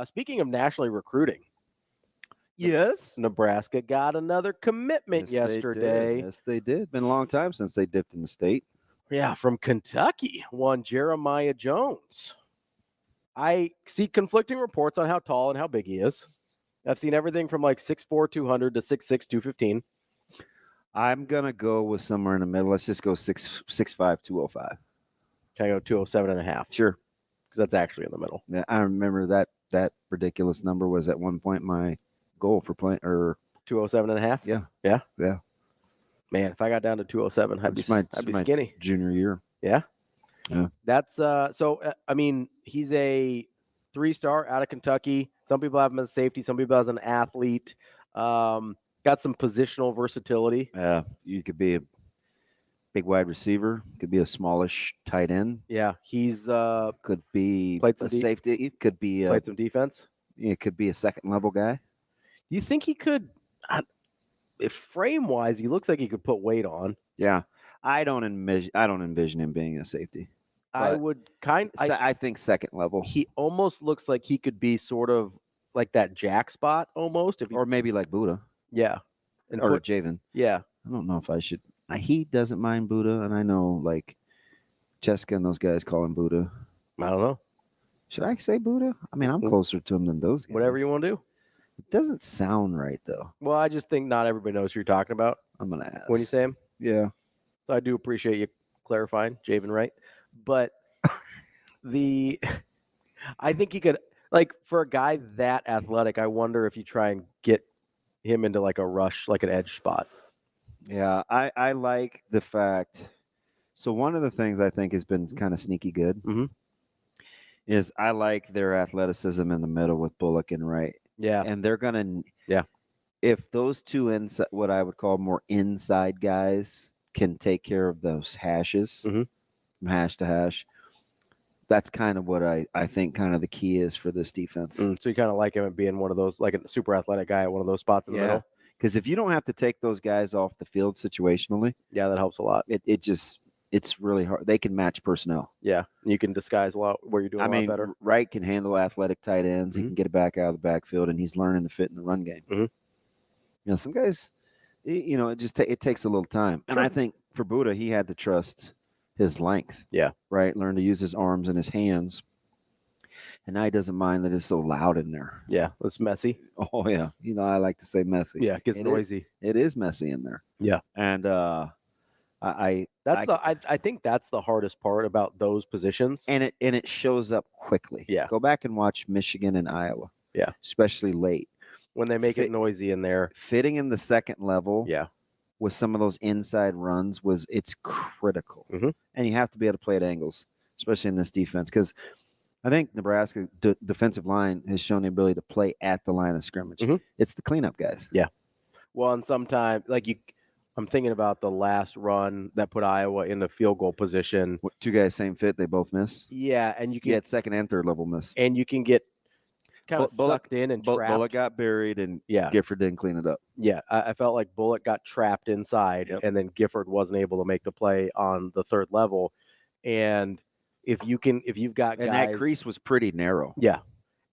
Speaking of nationally recruiting, Yes. Nebraska got another commitment yesterday. Yes, they did. Been a long time since they dipped in the state. Yeah, from Kentucky, one Jeremiah Jones. I see conflicting reports on how tall and how big he is. I've seen everything from like 6'4", 200 to 6'6", 215. I'm going to go with somewhere in the middle. Let's just go 6'5", 205. Can I go 207 and a half? Sure. Because that's actually in the middle. Yeah, I remember that ridiculous number was at one point my goal for playing, or 207 and a half? Yeah. Yeah? Yeah. Man, if I got down to 207, I'd be skinny. Junior year. Yeah? Yeah. That's I mean, he's a 3-star out of Kentucky. Some people have him as a safety, some people as an athlete. Got some positional versatility. Yeah, you could be a big wide receiver, could be a smallish tight end. Yeah, he's could be a safety, it could be played some defense. It could be a second level guy. You think he could if frame wise, he looks like he could put weight on. Yeah. I don't envision him being a safety. I think second level. He almost looks like he could be sort of like that jack spot almost. Or maybe like Buddha. Yeah. Or Javen. Yeah. I don't know if I should. He doesn't mind Buddha, and I know like Jessica and those guys call him Buddha. I don't know. Should I say Buddha? I mean, I'm closer to him than those guys. Whatever you want to do. It doesn't sound right, though. Well, I just think not everybody knows who you're talking about. I'm going to ask. When you say him? Yeah. So I do appreciate you clarifying, Javen Wright. But I think he could, like, for a guy that athletic, I wonder if you try and get him into like a rush, like an edge spot. Yeah, I like the fact. So one of the things I think has been kind of sneaky good is I like their athleticism in the middle with Bullock and Wright. Yeah. And they're going to, if those two inside, what I would call more inside guys can take care of those hashes from hash to hash, that's kind of what I think kind of the key is for this defense. So you kind of like him at being one of those, like a super athletic guy at one of those spots in the middle? Because if you don't have to take those guys off the field situationally, that helps a lot. It's really hard. They can match personnel. Yeah, you can disguise a lot where you're doing a lot better. Wright can handle athletic tight ends. He can get it back out of the backfield, and he's learning to fit in the run game. You know, some guys, it takes a little time. And I think for Buddha, he had to trust his length. Yeah. Right? Learn to use his arms and his hands. And now he doesn't mind that it's so loud in there. Yeah, it's messy. Oh, yeah. I like to say messy. Yeah, it gets noisy. It is messy in there. Yeah. And I think that's the hardest part about those positions. And it shows up quickly. Yeah. Go back and watch Michigan and Iowa. Yeah. Especially late. When they make it noisy in there. Fitting in the second level. Yeah. With some of those inside runs it's critical. And you have to be able to play at angles, especially in this defense. Because I think Nebraska defensive line has shown the ability to play at the line of scrimmage. It's the cleanup guys. Yeah. Well, and sometimes I'm thinking about the last run that put Iowa in the field goal position. Two guys same fit, they both miss. Yeah, and you can get second and third level miss. And you can get kind of sucked in and trapped. Bullock got buried, and Gifford didn't clean it up. Yeah, I felt like Bullock got trapped inside, and then Gifford wasn't able to make the play on the third level. And if you've got guys, and that crease was pretty narrow. Yeah,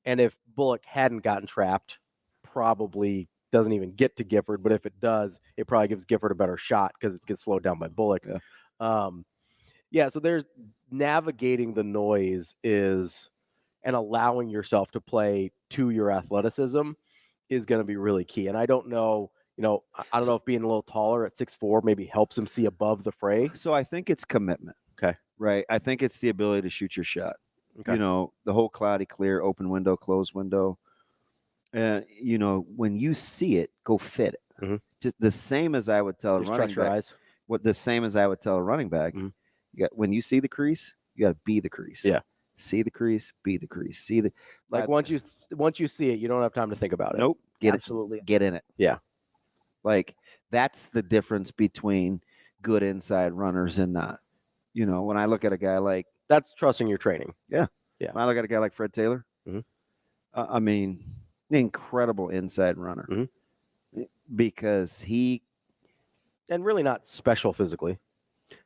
and if Bullock hadn't gotten trapped, probably doesn't even get to Gifford. But if it does, it probably gives Gifford a better shot because it gets slowed down by Bullock. Yeah. So there's navigating the noise and allowing yourself to play to your athleticism is going to be really key. And I don't know, I don't know if being a little taller at 6'4" maybe helps him see above the fray. So I think it's commitment. Okay. Right. I think it's the ability to shoot your shot. Okay. The whole cloudy clear, open window, closed window. When you see it, go fit it. Just the same as I would tell a running back. Eyes. The same as I would tell a running back. When you see the crease, you got to be the crease. Yeah. See the crease, be the crease. Once you see it, you don't have time to think about it. Nope. Absolutely. Get in it. Yeah. Like that's the difference between good inside runners and not. When I look at a guy like that's trusting your training. Yeah. Yeah. When I look at a guy like Fred Taylor, I mean, incredible inside runner because and really not special physically.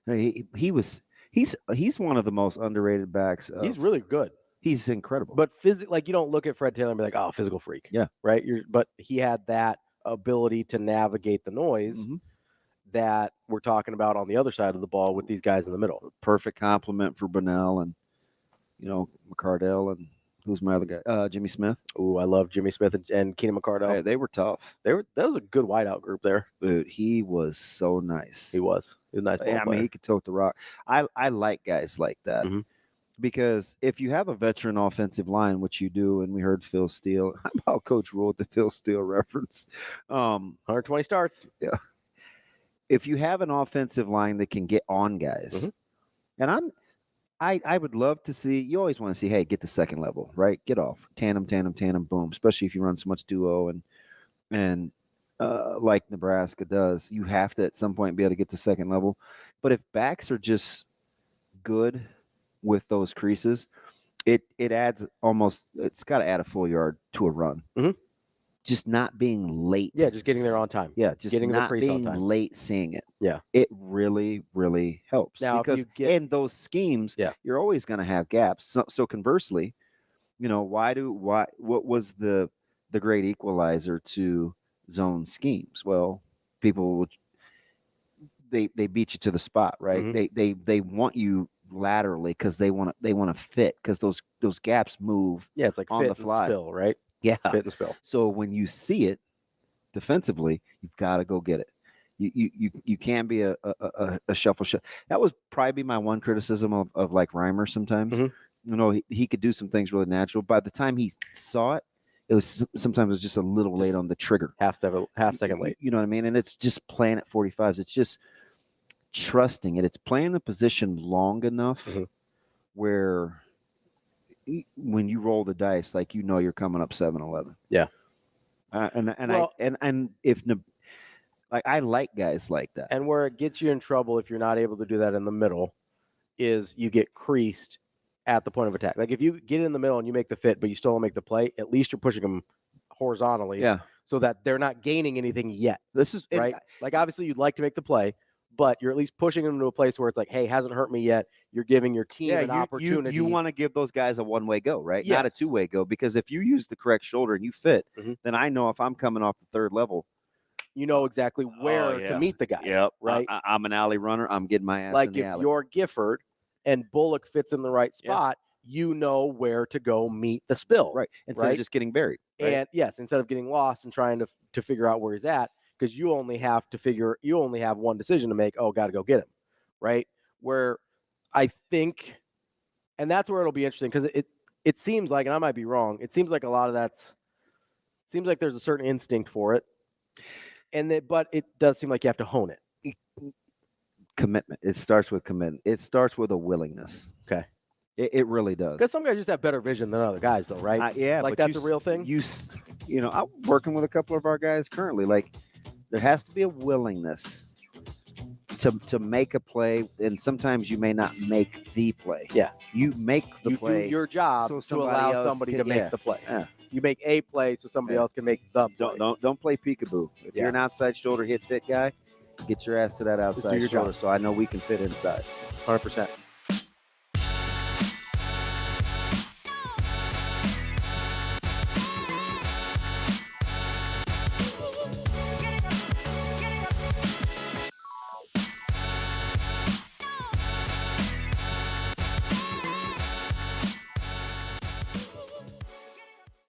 He's one of the most underrated backs. He's really good. He's incredible. But like you don't look at Fred Taylor and be like, oh, physical freak. Yeah. Right. But he had that ability to navigate the noise that we're talking about on the other side of the ball with these guys in the middle. Perfect compliment for Bunnell and, McCardell and who's my other guy? Jimmy Smith. Ooh, I love Jimmy Smith and Keenan McCardell. Hey, they were tough. That was a good wideout group there. Dude, he was so nice. He was a nice ball player. He could tote the rock. I like guys like that. Because if you have a veteran offensive line, which you do, and we heard Phil Steele, how about Coach Rule with the Phil Steele reference? 120 starts. Yeah. If you have an offensive line that can get on guys, and I would love to see, you always want to see, hey, get the second level, right? Get off. Tandem, boom. Especially if you run so much duo and like Nebraska does, you have to at some point be able to get to second level. But if backs are just good with those creases, it adds it's got to add a full yard to a run. Just not being late. Yeah, just getting there on time. Yeah, just getting not the crease being on time. late seeing it. Yeah. It really, really helps. Now, because in those schemes, you're always going to have gaps. So conversely, what was the great equalizer to zone schemes? Well, people would they beat you to the spot, right? They want you laterally because they want to fit, because those gaps move. Yeah, it's like on fit the fly. and spill, right? Yeah, fit and spill. So when you see it defensively, you've got to go get it. You can't be a shuffle shot. That was probably my one criticism of like Reimer sometimes. He could do some things really natural. By the time he saw it, it was just a little late on the trigger. Half second late. You know what I mean? And it's just playing at 45s. It's just trusting it. It's playing the position long enough where when you roll the dice, like you're coming up 7-11. Yeah. And if I like guys like that. And where it gets you in trouble if you're not able to do that in the middle is you get creased at the point of attack. Like if you get in the middle and you make the fit, but you still don't make the play, at least you're pushing them horizontally. Yeah. So that they're not gaining anything yet. This is right. Like obviously you'd like to make the play, but you're at least pushing them to a place where it's like, hey, hasn't hurt me yet. You're giving your team an opportunity. You want to give those guys a one-way go, right? Yes. Not a two-way go, because if you use the correct shoulder and you fit, then I know if I'm coming off the third level, you know exactly where to meet the guy. Yep. Right. I'm an alley runner. I'm getting my ass like in the alley. Like if you're Gifford and Bullock fits in the right spot, you know where to go meet the spill. Right. Instead of just getting buried. Right? And yes, instead of getting lost and trying to figure out where he's at, because you only have one decision to make. Oh, got to go get him. Right. Where I think, and that's where it'll be interesting, because it seems like, and I might be wrong, it seems like a lot of seems like there's a certain instinct for it. But it does seem like you have to hone it. Commitment. It starts with commitment. It starts with a willingness. Okay. It really does. Because some guys just have better vision than other guys, though, right? Yeah. Like that's a real thing. I'm working with a couple of our guys currently. Like there has to be a willingness to make a play, and sometimes you may not make the play. Yeah. You make the play. Do your job to allow somebody to make the play. Yeah. You make a play so somebody else can make the play. Don't play peekaboo. If you're an outside shoulder hit fit guy, get your ass to that outside shoulder. So I know we can fit inside. 100%.